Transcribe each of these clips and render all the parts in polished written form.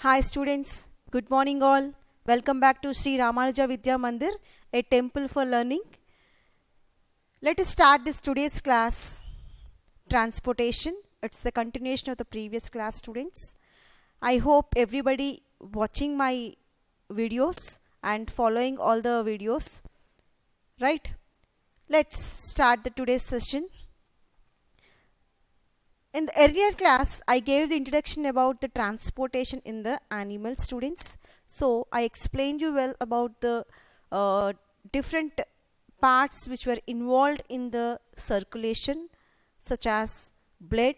Hi students, good morning all. Welcome back to Sri Ramanuja Vidya Mandir, a temple for learning. Let us start this today's class, transportation. It's the continuation of the previous class, students. I hope everybody watching my videos and following all the videos, right? Let's start the today's session. In the earlier class, I gave the introduction about the transportation in the animal, students. So I explained you well about the different parts which were involved in the circulation, such as blood,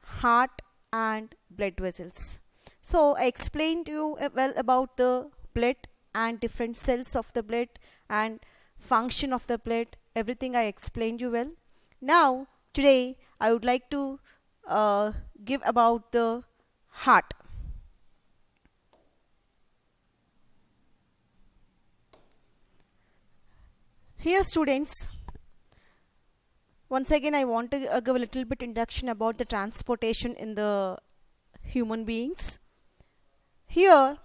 heart and blood vessels. So I explained you well about the blood and different cells of the blood and function of the blood. Everything I explained you well. Now today I would like to give about the heart. Here students, once again I want to give a little bit introduction about the transportation in the human beings. Here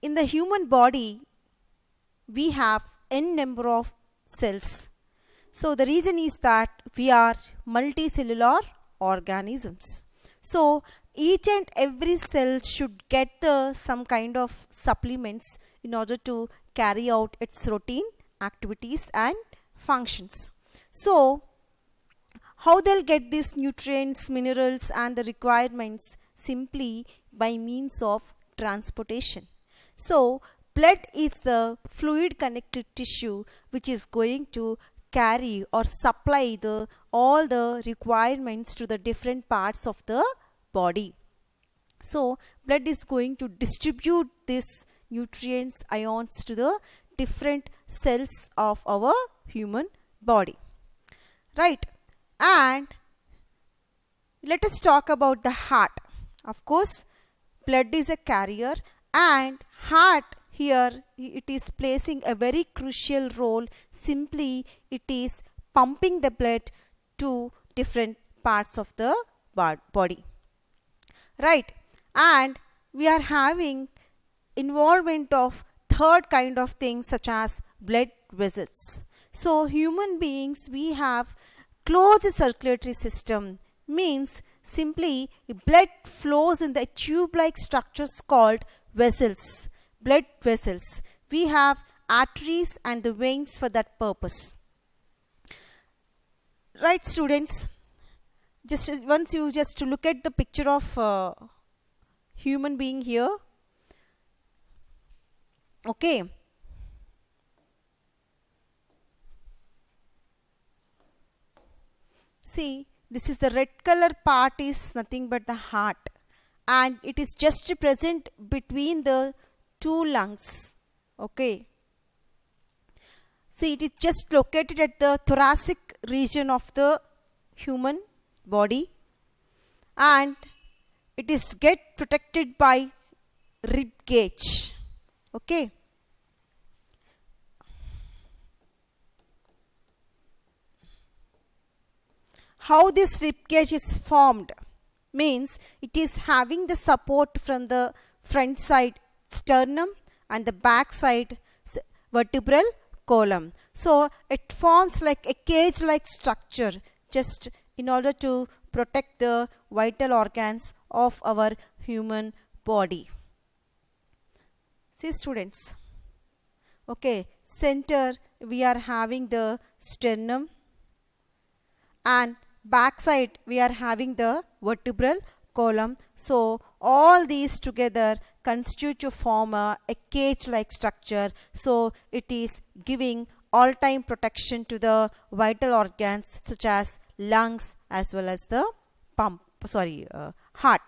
in the human body we have n number of cells. So the reason is that we are multicellular organisms. So each and every cell should get some kind of supplements in order to carry out its routine activities and functions. So how they'll get these nutrients, minerals and the requirements? Simply by means of transportation. So blood is the fluid connective tissue which is going to carry or supply all the requirements to the different parts of the body. So blood is going to distribute these nutrients, ions to the different cells of our human body, right? And let us talk about the heart. Of course, blood is a carrier and heart here it is placing a very crucial role. Simply it is pumping the blood to different parts of the body, right? And we are having involvement of third kind of things such as blood vessels. So human beings, we have closed circulatory system, means simply blood flows in the tube like structures called vessels, blood vessels. We have arteries and the veins for that purpose, right students? Just once you just look at the picture of human being here, okay? See, this is the red color part is nothing but the heart and it is just present between the two lungs, okay? See, it is just located at the thoracic region of the human body and it is get protected by rib cage, okay? How this rib cage is formed means it is having the support from the front side sternum and the back side vertebral column. So it forms like a cage like structure just in order to protect the vital organs of our human body. See students, okay, center we are having the sternum and back side we are having the vertebral column. So all these together constitute to form a cage like structure. So it is giving all time protection to the vital organs such as lungs as well as the heart.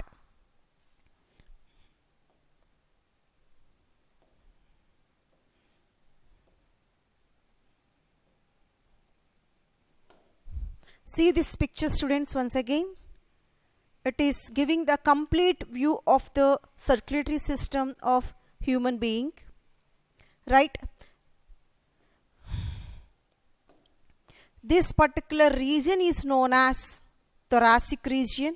See this picture students once again. It is giving the complete view of the circulatory system of human being, right? This particular region is known as thoracic region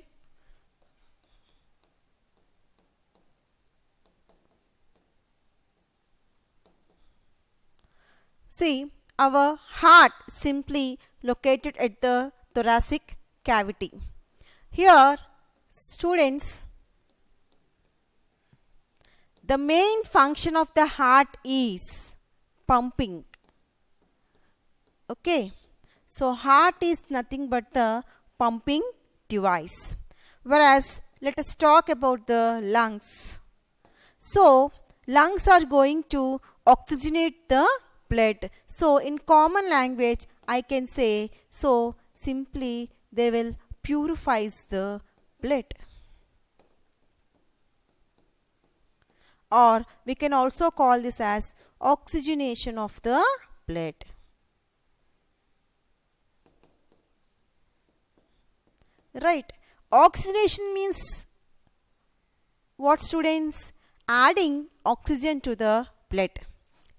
See, our heart simply located at the thoracic cavity. Here, students, the main function of the heart is pumping. Okay, so heart is nothing but the pumping device. Whereas, let us talk about the lungs. So, lungs are going to oxygenate the blood. So, in common language, I can say, so simply they will purify the blood. Or we can also call this as oxygenation of the blood. Right. Oxygenation means what, students? Adding oxygen to the blood.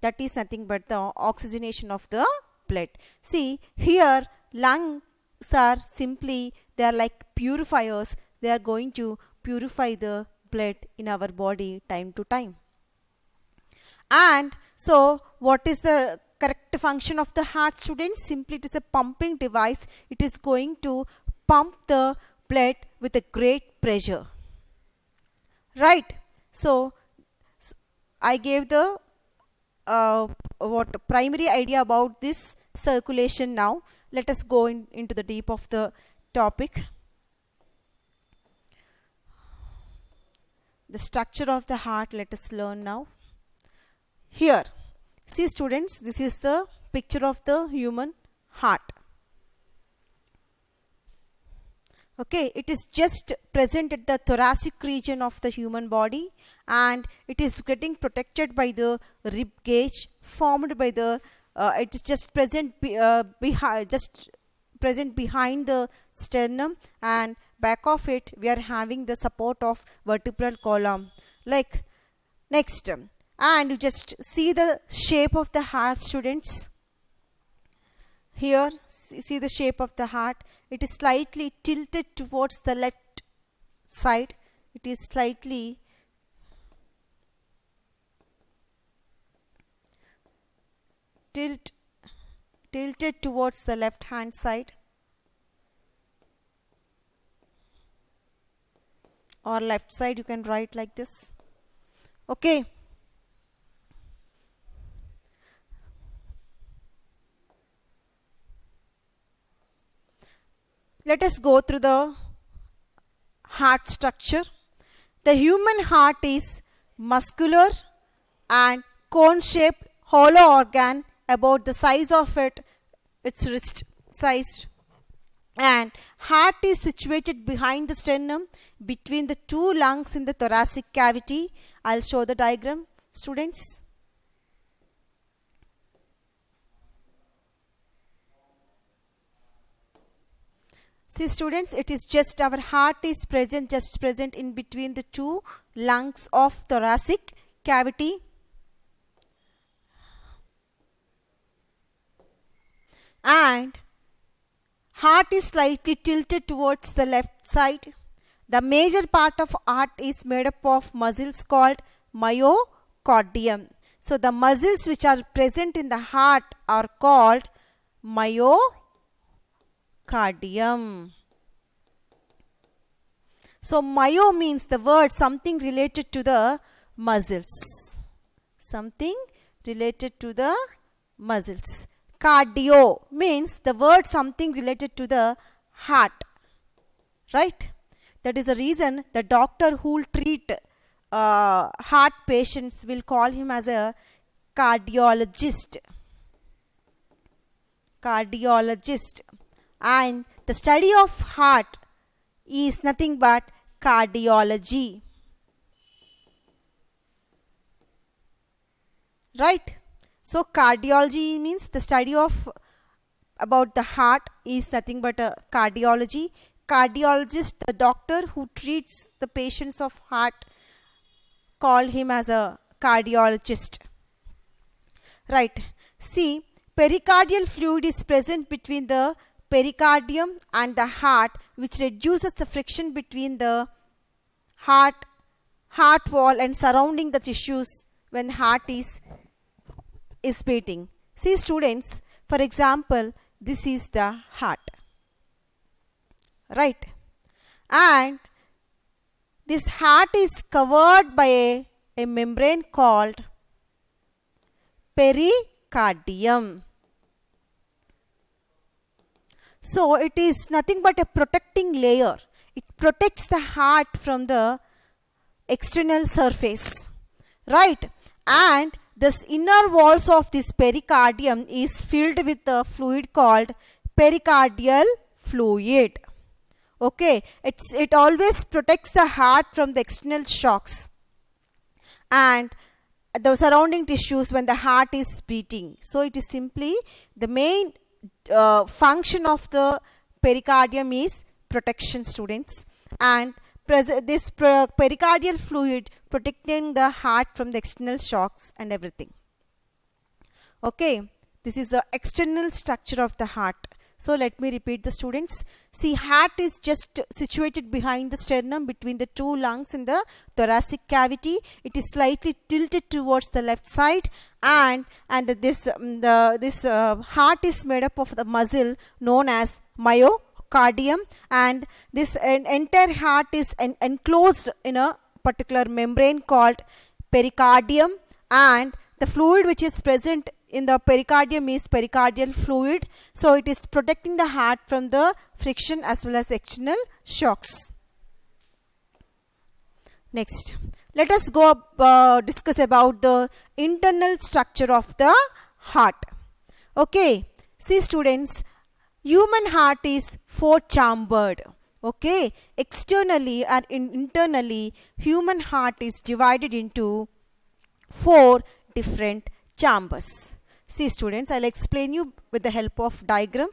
That is nothing but the oxygenation of the blood. See, here lungs are simply, they are like purifiers. They are going to purify the blood in our body time to time. And so, what is the correct function of the heart, students? Simply it is a pumping device. It is going to pump the blood with a great pressure. Right. So, I gave the primary idea about this circulation now. Let us go into the deep of the topic. The structure of the heart, let us learn now. Here, see students, this is the picture of the human heart. Okay, it is just present at the thoracic region of the human body, and it is getting protected by the rib cage formed by the it is just present behind the sternum, and back of it we are having the support of vertebral column. Like next, and you just see the shape of the heart, students. Here, see the shape of the heart. It is slightly tilted towards the left side. It is slightly tilted towards the left hand side, or left side, you can write like this. Okay. Let us go through the heart structure. The human heart is muscular and cone-shaped hollow organ about the size of its wrist sized, and heart is situated behind the sternum between the two lungs in the thoracic cavity. I'll show the diagram, students. See students, it is just our heart is just present in between the two lungs of thoracic cavity. And heart is slightly tilted towards the left side. The major part of heart is made up of muscles called myocardium. So the muscles which are present in the heart are called myocardium. So myo means the word something related to the muscles. Something related to the muscles. Cardio means the word something related to the heart. Right? That is the reason the doctor who will treat heart patients will call him as a cardiologist. Cardiologist. And the study of heart is nothing but cardiology. Right? So cardiology means the study of about the heart is nothing but a cardiology. Cardiologist, the doctor who treats the patients of heart, call him as a cardiologist. Right. See, pericardial fluid is present between the pericardium and the heart, which reduces the friction between the heart wall and surrounding the tissues when heart is beating. See students, for example, this is the heart, right? And this heart is covered by a membrane called pericardium. So it is nothing but a protecting layer. It protects the heart from the external surface, right? And this inner walls of this pericardium is filled with a fluid called pericardial fluid. Okay, it always protects the heart from the external shocks and the surrounding tissues when the heart is beating. So it is simply the main function of the pericardium is protection, students, and this pericardial fluid protecting the heart from the external shocks and everything. Okay, this is the external structure of the heart. So let me repeat the students. See, heart is just situated behind the sternum between the two lungs in the thoracic cavity. It is slightly tilted towards the left side, and this heart is made up of the muscle known as myocardium, and this entire heart is enclosed in a particular membrane called pericardium, and the fluid which is present in the pericardium is pericardial fluid. So it is protecting the heart from the friction as well as external shocks. Next, let us go discuss about the internal structure of the heart. Okay, see students, human heart is four-chambered. Okay, externally and internally, human heart is divided into four different chambers. See students, I'll explain you with the help of diagram.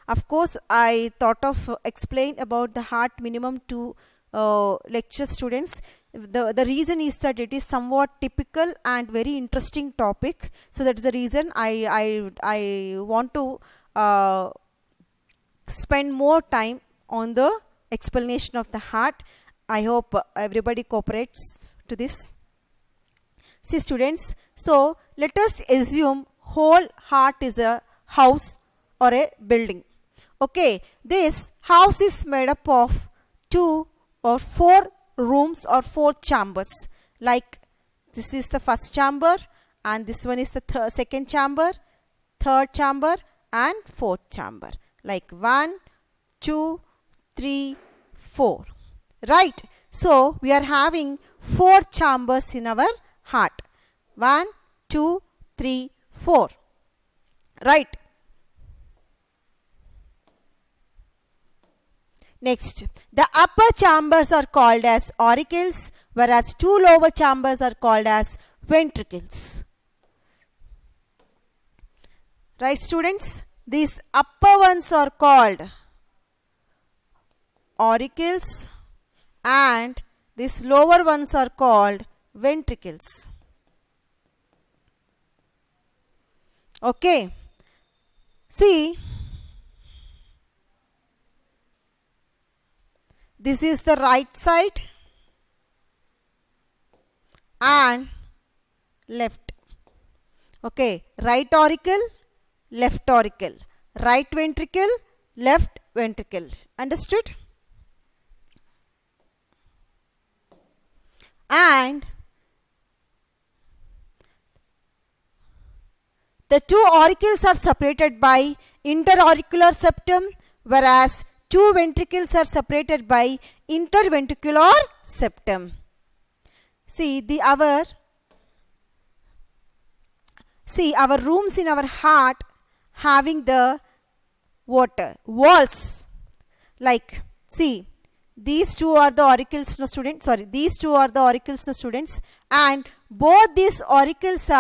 Of course, I thought of explain about the heart minimum to lecture students. The reason is that it is somewhat typical and very interesting topic. So that is the reason I want to spend more time on the explanation of the heart. I hope everybody cooperates to this. See students, so let us assume whole heart is a house or a building. Okay, this house is made up of 2 or 4 rooms or 4 chambers. Like this is the first chamber, and this one is the second chamber, third chamber, and fourth chamber. Like 1, 2, 3, 4. Right? So we are having 4 chambers in our heart. 1, 2, 3, 4. Right. Next, the upper chambers are called as auricles, whereas 2 lower chambers are called as ventricles. Right, students? These upper ones are called auricles and these lower ones are called ventricles. Okay. See, this is the right side and left. Okay, right auricle, left auricle, right ventricle, left ventricle. Understood? And the 2 auricles are separated by interauricular septum, whereas 2 ventricles are separated by interventricular septum. See, our rooms in our heart having the walls. Like, see, these 2 are the auricles, no students. Sorry, these 2 are the auricles, no students. And both these auricles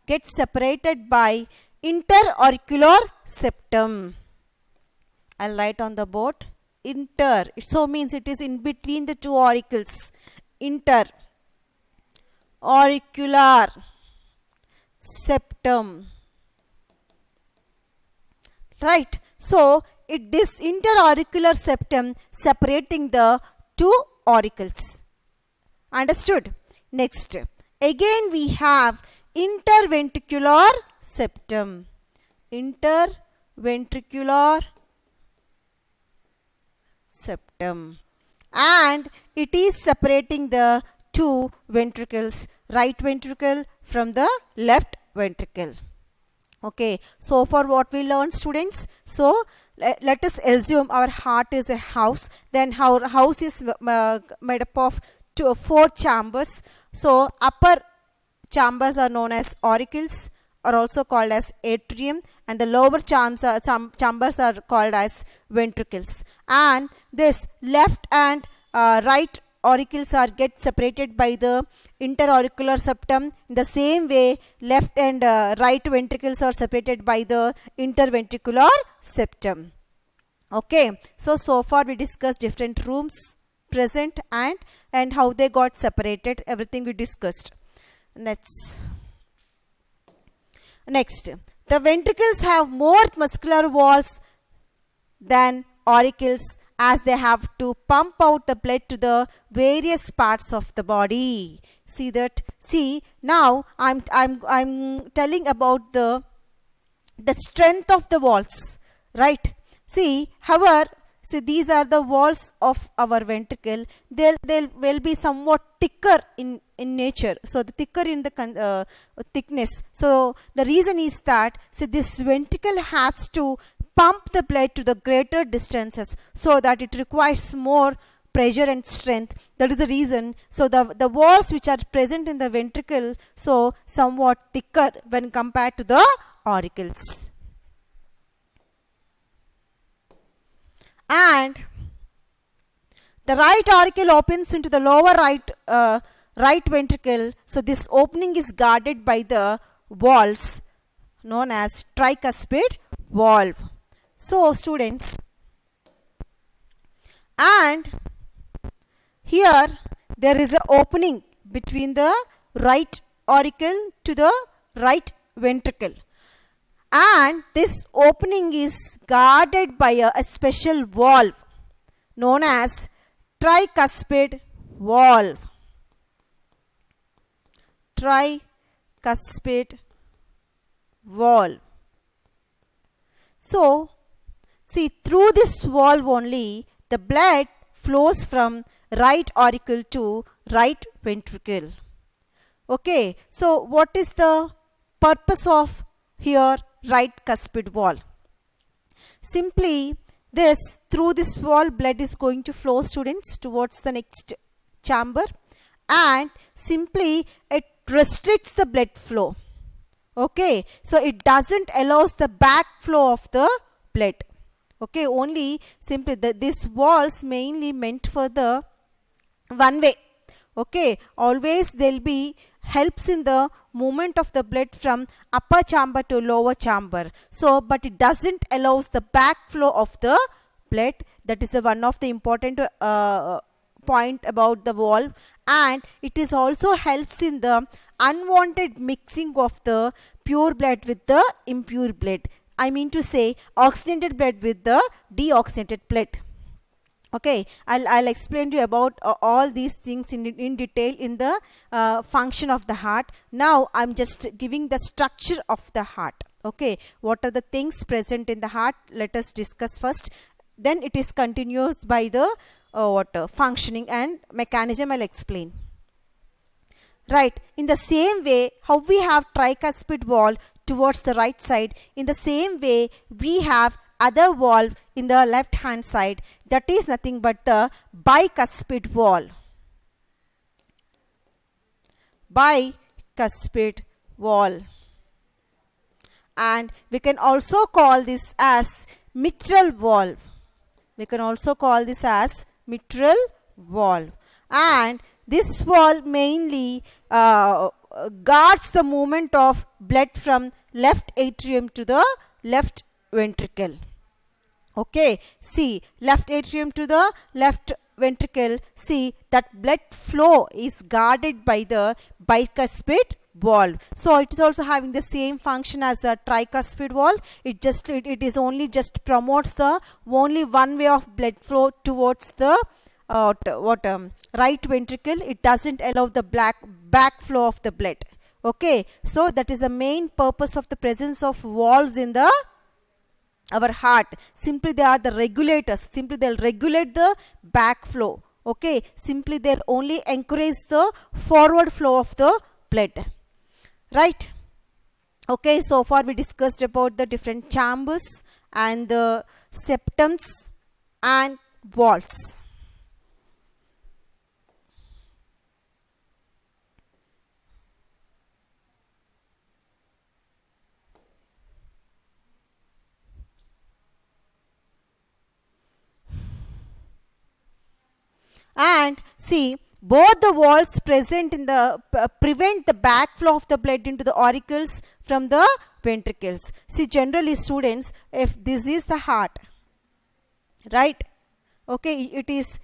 get separated by interauricular septum. I'll write on the board inter. It so means it is in between the 2 auricles. Interauricular septum. Right. So this interauricular septum separating the 2 auricles. Understood? Next. Again we have interventricular septum. Interventricular septum. And it is separating the two ventricles, right ventricle from the left ventricle. Okay, so for what we learned, students, so let us assume our heart is a house. Then our house is made up of four chambers. So upper chambers are known as auricles, are also called as atrium, and the lower chambers are called as ventricles. And this left and right auricles are get separated by the interauricular septum. In the same way, left and right ventricles are separated by the interventricular septum. Okay, so far we discussed different rooms present and how they got separated. Everything we discussed. Next, the ventricles have more muscular walls than auricles, as they have to pump out the blood to the various parts of the body. See that? See, now I'm telling about the strength of the walls, right? See, however, see, these are the walls of our ventricle. They will be somewhat thicker in nature. So the thicker in the thickness. So the reason is that, see, this ventricle has to pump the blood to the greater distances, so that it requires more pressure and strength. That is the reason. So the walls which are present in the ventricle, so somewhat thicker when compared to the auricles. And the right auricle opens into the lower right ventricle. So this opening is guarded by the valves known as tricuspid valve. So students, and here there is an opening between the right auricle to the right ventricle, and this opening is guarded by a special valve known as tricuspid valve. Tricuspid valve. So see, through this valve only the blood flows from right auricle to right ventricle. Okay, so what is the purpose of here right cuspid valve? Simply through this valve blood is going to flow, students, towards the next chamber, and simply it restricts the blood flow. Okay, so it doesn't allows the back flow of the blood. Okay, only simply this valves mainly meant for the one way. Okay, always there will be helps in the movement of the blood from upper chamber to lower chamber. So, but it doesn't allows the back flow of the blood. That is the one of the important point about the valve. And it is also helps in the unwanted mixing of the pure blood with the impure blood. I mean to say oxygenated blood with the deoxygenated blood. Okay, I'll explain to you about all these things in detail in the function of the heart. Now I'm just giving the structure of the heart. Okay, what are the things present in the heart? Let us discuss first. Then it is continuous by the functioning and mechanism. I'll explain. Right, in the same way how we have tricuspid valve towards the right side, in the same way we have other valve in the left hand side, that is nothing but the bicuspid valve. Bicuspid valve. And we can also call this as mitral valve. We can also call this as mitral valve. And this valve mainly guards the movement of blood from left atrium to the left ventricle. Okay, see, left atrium to the left ventricle, see that blood flow is guarded by the bicuspid valve. So it is also having the same function as a tricuspid valve. It is only just promotes the only one way of blood flow towards the right ventricle. It doesn't allow the back flow of the blood. Okay, so that is the main purpose of the presence of valves in the our heart. Simply they are the regulators. Simply they'll regulate the backflow. Okay, simply they'll only encourage the forward flow of the blood. Right? Okay, so far we discussed about the different chambers and the septums and valves. And see, both the walls present in the prevent the backflow of the blood into the auricles from the ventricles. See, generally students, if this is the heart, right? Okay, it is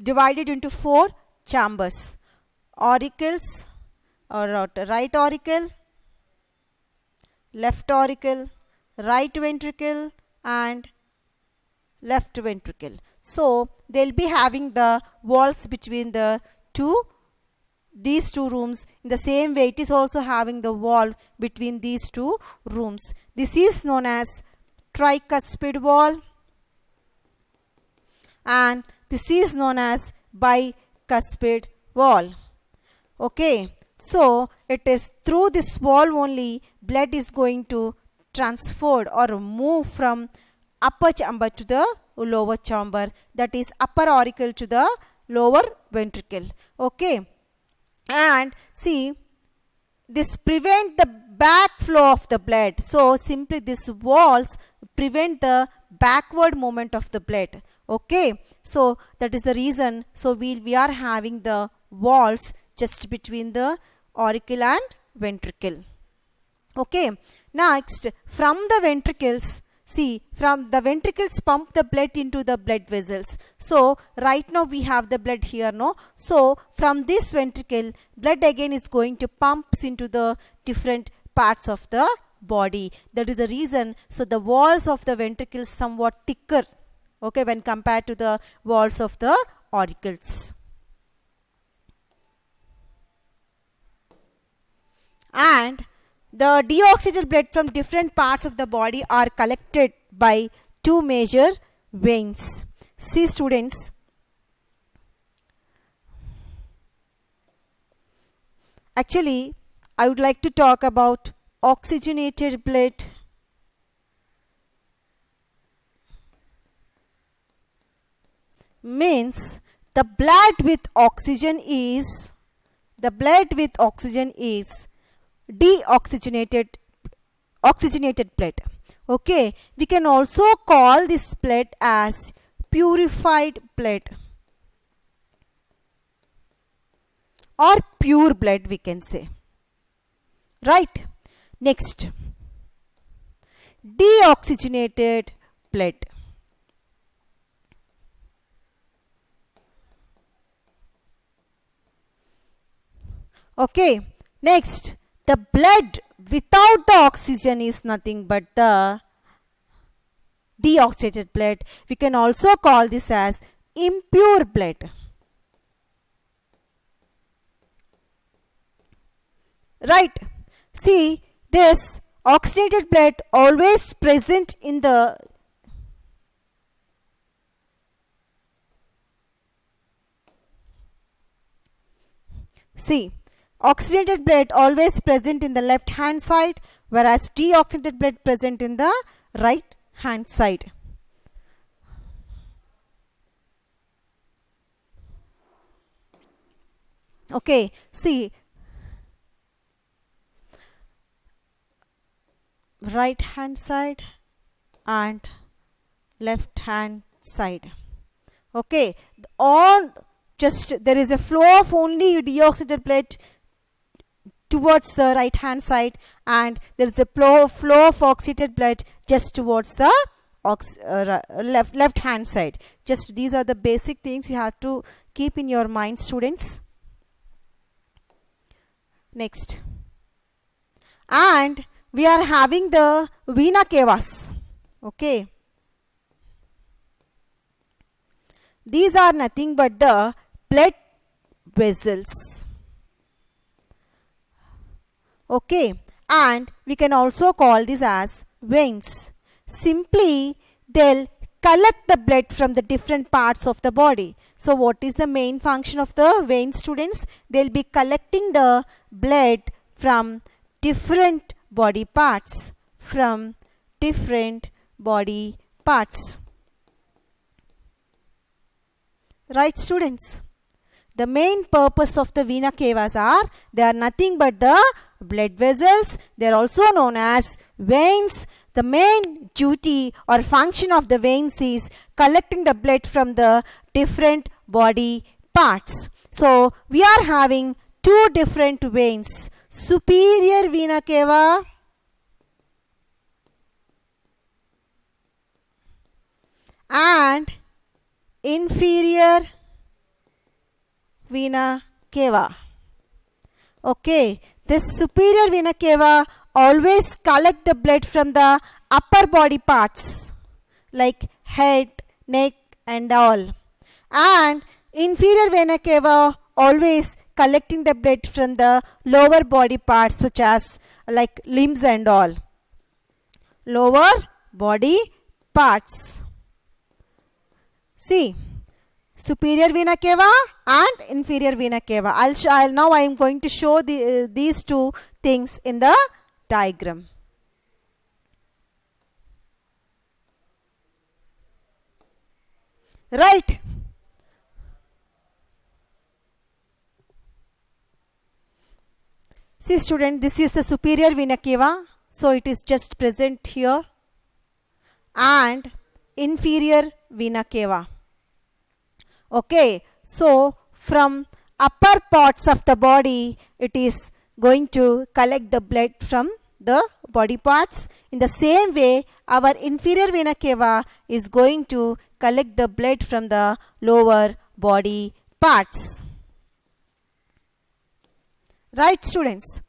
divided into 4 chambers: auricles, or right auricle, left auricle, right ventricle, and left ventricle. So they'll be having the walls between these two rooms. In the same way, it is also having the wall between these 2 rooms. This is known as tricuspid wall, and this is known as bicuspid wall. Okay, so it is through this wall only blood is going to transferred or move from upper chamber to the lower chamber, that is upper auricle to the lower ventricle. Okay, and see, this prevent the backflow of the blood. So simply these walls prevent the backward movement of the blood. Okay, so that is the reason. So we are having the walls just between the auricle and ventricle. Okay, next, from the ventricles, see, from the ventricles pump the blood into the blood vessels. So right now we have the blood here, no? So from this ventricle, blood again is going to pumps into the different parts of the body. That is the reason. So the walls of the ventricles somewhat thicker, okay, when compared to the walls of the auricles. And the deoxygenated blood from different parts of the body are collected by 2 major veins. See students, actually I would like to talk about oxygenated blood, means the blood with oxygen is deoxygenated blood. Okay, we can also call this blood as purified blood or pure blood, we can say. Right? Next, deoxygenated blood. Okay, next, the blood without the oxygen is nothing but the deoxygenated blood. We can also call this as impure blood. Right? See, this oxygenated blood always present in the oxygenated blood always present in the left hand side, whereas deoxygenated blood present in the right hand side. Okay, see, right hand side and left hand side. Okay, all just there is a flow of only deoxygenated blood towards the right hand side, and there is a flow of oxygenated blood just towards the left hand side. Just these are the basic things you have to keep in your mind, students. Next, and we are having the vena cavas. Okay, these are nothing but the blood vessels. Okay, and we can also call this as veins. Simply, they'll collect the blood from the different parts of the body. So what is the main function of the vein, students? They'll be collecting the blood from different body parts. From different body parts. Right, students? The main purpose of the vena cavas are, they are nothing but the blood vessels. They are also known as veins. The main duty or function of the veins is collecting the blood from the different body parts. So we are having two different veins. Superior vena cava and inferior vena cava. Okay, this superior vena cava always collect the blood from the upper body parts like head, neck and all. And inferior vena cava always collecting the blood from the lower body parts such as like limbs and all. Lower body parts. See, superior vena cava and inferior vena cava. Now I am going to show these two things in the diagram. Right. See student, this is the superior vena cava. So it is just present here. And inferior vena cava. Okay, so from upper parts of the body, it is going to collect the blood from the body parts. In the same way, our inferior vena cava is going to collect the blood from the lower body parts. Right, students?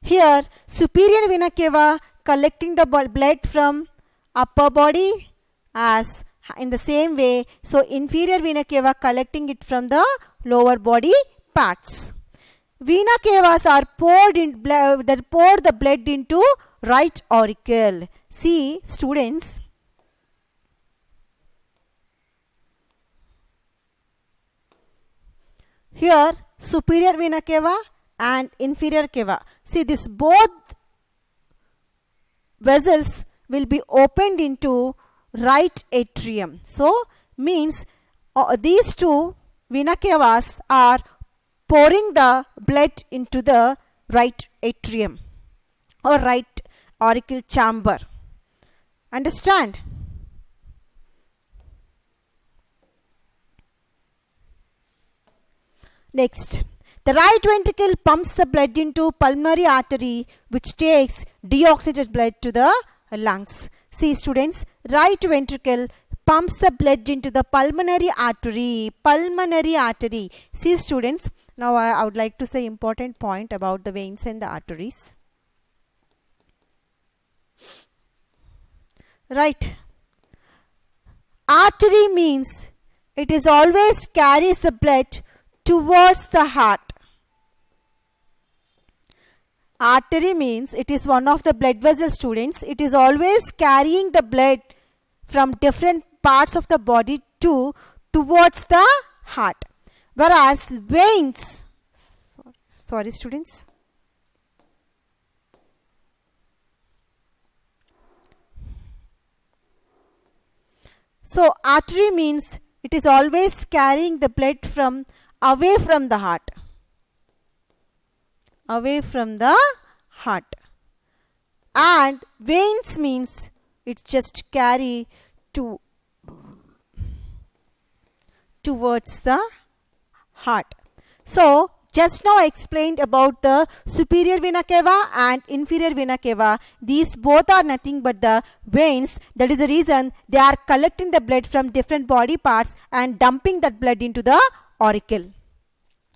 Here, superior vena cava collecting the blood from upper body, as in the same way, so inferior vena cava collecting it from the lower body parts. Vena cavas are pour the blood into right auricle. See, students, here superior vena cava and inferior cava. See, this both vessels will be opened into right atrium. So, means these two vena cavas are pouring the blood into the right atrium or right auricle chamber. Understand? Next, the right ventricle pumps the blood into pulmonary artery, which takes deoxygenated blood to the lungs. See students, right ventricle pumps the blood into the pulmonary artery. Pulmonary artery. See students, now I would like to say important point about the veins and the arteries. Right. Artery means it is always carries the blood towards the heart. Artery means it is one of the blood vessel, students. It is always carrying the blood from different parts of the body towards the heart. Whereas veins, sorry students. So artery means it is always carrying the blood from away from the heart. Away from the heart. And veins means it just carry towards the heart. So just now I explained about the superior vena cava and inferior vena cava. These both are nothing but the veins. That is the reason they are collecting the blood from different body parts and dumping that blood into the auricle.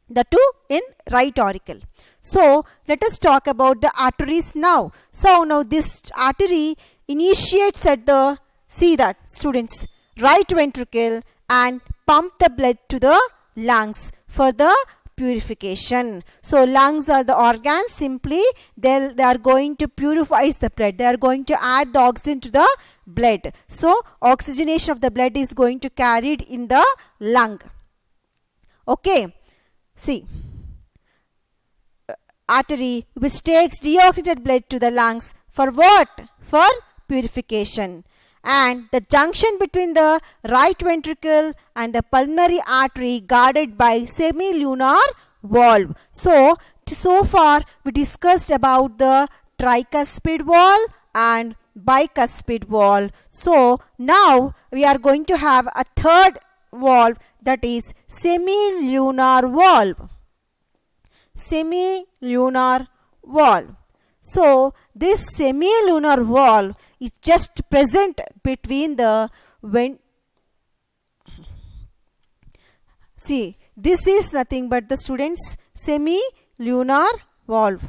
The two in right auricle. So let us talk about the arteries now. So now this artery initiates at the, see that students, right ventricle and pump the blood to the lungs for the purification. So lungs are the organs. Simply they are going to purify the blood. They are going to add the oxygen to the blood. So oxygenation of the blood is going to carried in the lung. Okay. See, artery which takes deoxygenated blood to the lungs for what? For purification. And the junction between the right ventricle and the pulmonary artery guarded by semilunar valve. So far we discussed about the tricuspid valve and bicuspid valve. So now we are going to have a third valve, that is semilunar valve. Semilunar valve. So this semilunar valve is just present between the see, this is nothing but the students semilunar valve.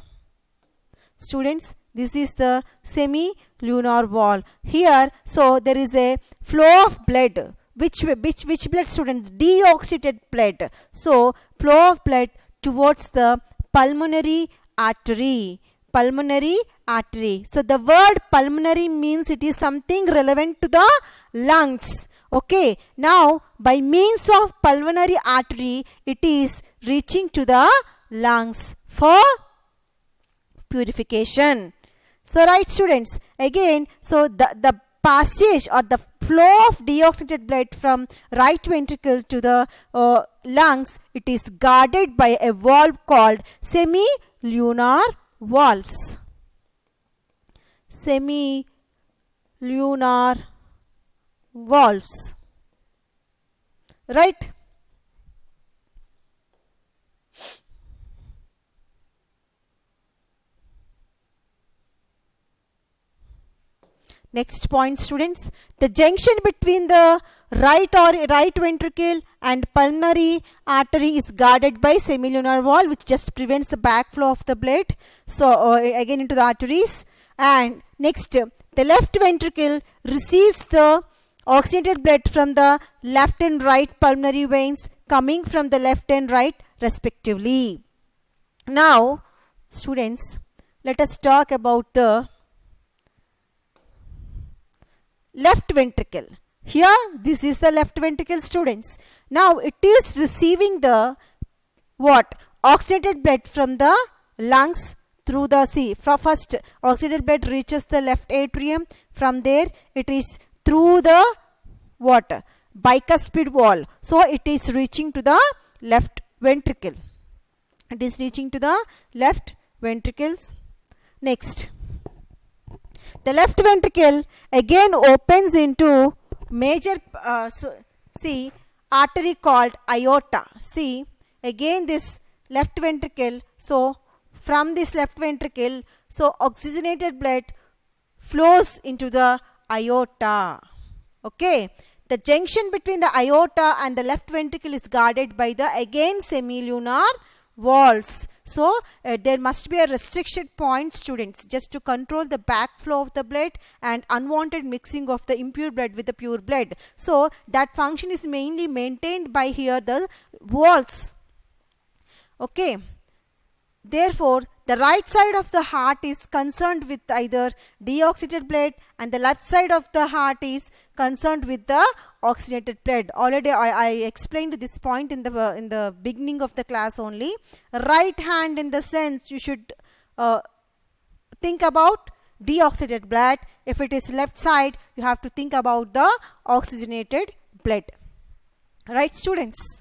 Students, this is the semilunar valve. Here, so there is a flow of blood. Which blood, students? Deoxygenated blood. So flow of blood towards the pulmonary artery. Pulmonary artery. So the word pulmonary means it is something relevant to the lungs. Okay. Now by means of pulmonary artery, it is reaching to the lungs for purification. So right, students, again, so the passage or the flow of deoxygenated blood from right ventricle to the lungs, it is guarded by a valve called semilunar valves. Semilunar valves. Right? Next point, students. The junction between the right ventricle and pulmonary artery is guarded by semilunar valve, which just prevents the backflow of the blood. So again into the arteries. And next, the left ventricle receives the oxygenated blood from the left and right pulmonary veins coming from the left and right respectively. Now, students, let us talk about the left ventricle. Here, this is the left ventricle, students. Now, it is receiving the what? Oxygenated blood from the lungs through the first oxygenated blood reaches the left atrium. From there, it is through the what? Bicuspid valve. So, it is reaching to the left ventricle. It is reaching to the left ventricles. Next, the left ventricle again opens into major artery called aorta. See, again this left ventricle. So from this left ventricle, so oxygenated blood flows into the aorta. Okay. The junction between the aorta and the left ventricle is guarded by the again semilunar valves. So there must be a restriction point, students, just to control the backflow of the blood and unwanted mixing of the impure blood with the pure blood. So that function is mainly maintained by here the valves. Okay. Therefore, the right side of the heart is concerned with either deoxygenated blood and the left side of the heart is concerned with the oxygenated blood. Already I explained this point in the beginning of the class only. Right hand in the sense you should think about deoxygenated blood. If it is left side, you have to think about the oxygenated blood. Right, students?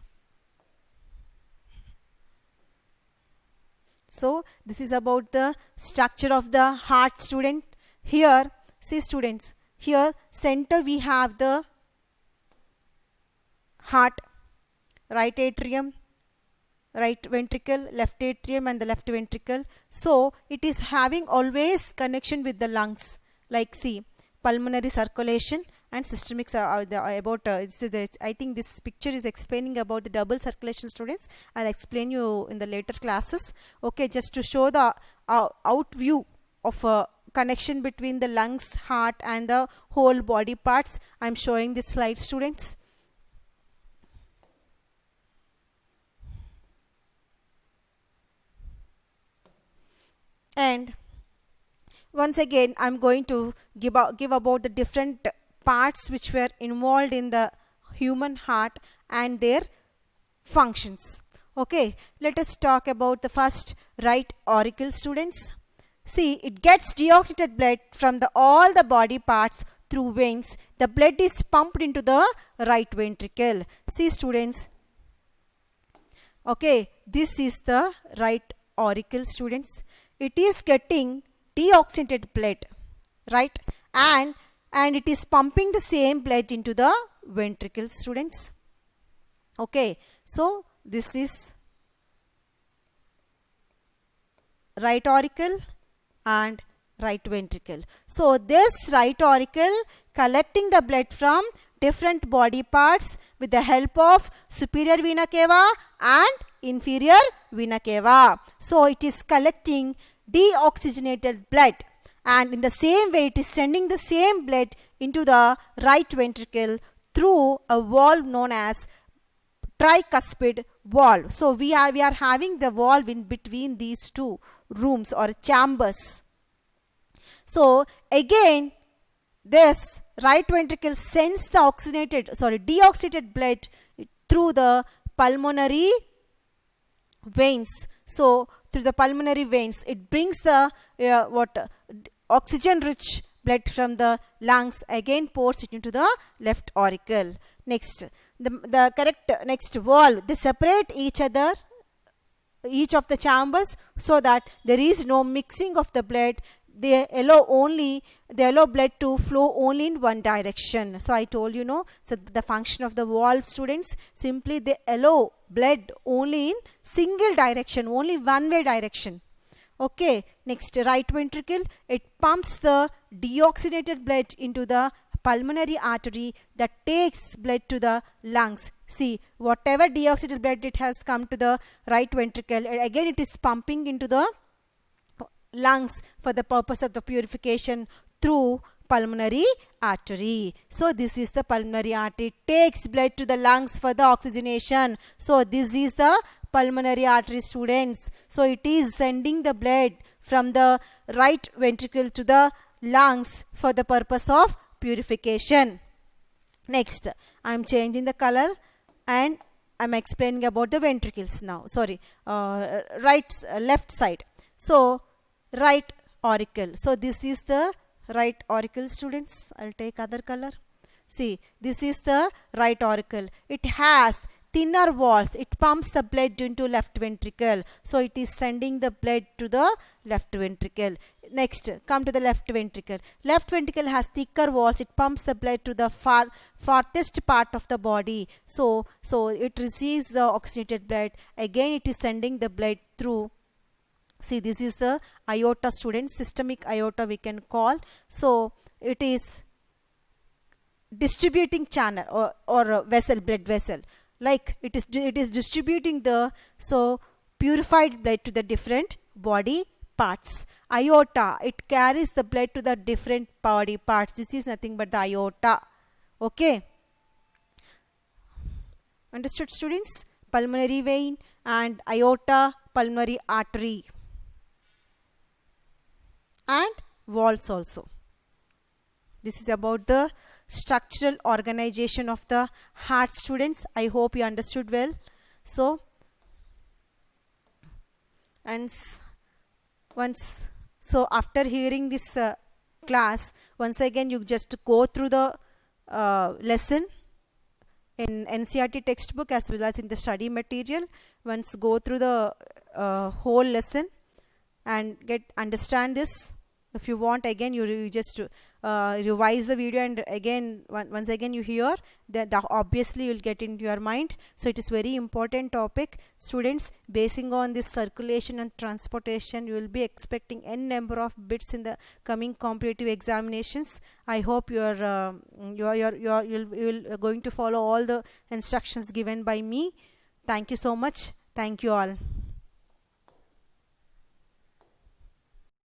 So this is about the structure of the heart, student. Here, see students, here center we have the heart, right atrium, right ventricle, left atrium and the left ventricle. So it is having always connection with the lungs, like see pulmonary circulation and systemic I think this picture is explaining about the double circulation, students. I'll explain you in the later classes. Okay, just to show the out view of a connection between the lungs, heart and the whole body parts. I am showing this slide, students. And once again I am going to give about the different parts which were involved in the human heart and their functions. Okay, let us talk about the first right auricle, students. See, it gets deoxygenated blood from all the body parts through veins. The blood is pumped into the right ventricle. See, students. Okay, this is the right auricle, students. It is getting deoxygenated blood, right? And it is pumping the same blood into the ventricle, students. Okay, so this is right auricle and right ventricle. So this right auricle collecting the blood from different body parts with the help of superior vena cava and inferior vena cava. So it is collecting deoxygenated blood, and in the same way it is sending the same blood into the right ventricle through a valve known as tricuspid valve. So we are having the valve in between these two rooms or chambers. So again this right ventricle sends the deoxygenated blood through the pulmonary veins. So through the pulmonary veins it brings the oxygen rich blood from the lungs, again pours it into the left auricle. Next, the correct next valve, they separate each of the chambers so that there is no mixing of the blood. They allow blood to flow only in one direction. So I told you, so the function of the valve, students, simply they allow blood only in single direction, only one way direction. Okay, next, right ventricle, it pumps the deoxygenated blood into the pulmonary artery that takes blood to the lungs. See, whatever deoxygenated blood it has come to the right ventricle, again it is pumping into the lungs for the purpose of the purification through pulmonary artery. So this is the pulmonary artery. It takes blood to the lungs for the oxygenation. So this is the pulmonary artery, students. So it is sending the blood from the right ventricle to the lungs for the purpose of purification. Next, I am changing the color and I am explaining about the ventricles now. Left side. So right auricle. So this is the right auricle, students. I'll take other color. See, this is the right auricle. It has thinner walls. It pumps the blood into left ventricle. So it is sending the blood to the left ventricle. Next, come to the left ventricle. Left ventricle has thicker walls. It pumps the blood to the farthest part of the body. So it receives the oxygenated blood. Again, it is sending the blood through. See, this is the aorta, students, systemic aorta we can call. So it is distributing channel or vessel, blood vessel. Like it is distributing the purified blood to the different body parts. Aorta, it carries the blood to the different body parts. This is nothing but the aorta. Okay. Understood, students? Pulmonary vein and aorta, pulmonary artery. And valves also. This is about the structural organization of the heart, students. I hope you understood well. So after hearing this class, once again you just go through the lesson in NCERT textbook as well as in the study material. Once go through the whole lesson and understand this. If you want, again you just revise the video, and again once again you hear that obviously you will get into your mind. So it is very important topic, students. Basing on this circulation and transportation, you will be expecting n number of bits in the coming competitive examinations. I hope you are going to follow all the instructions given by me. Thank you so much. Thank you all.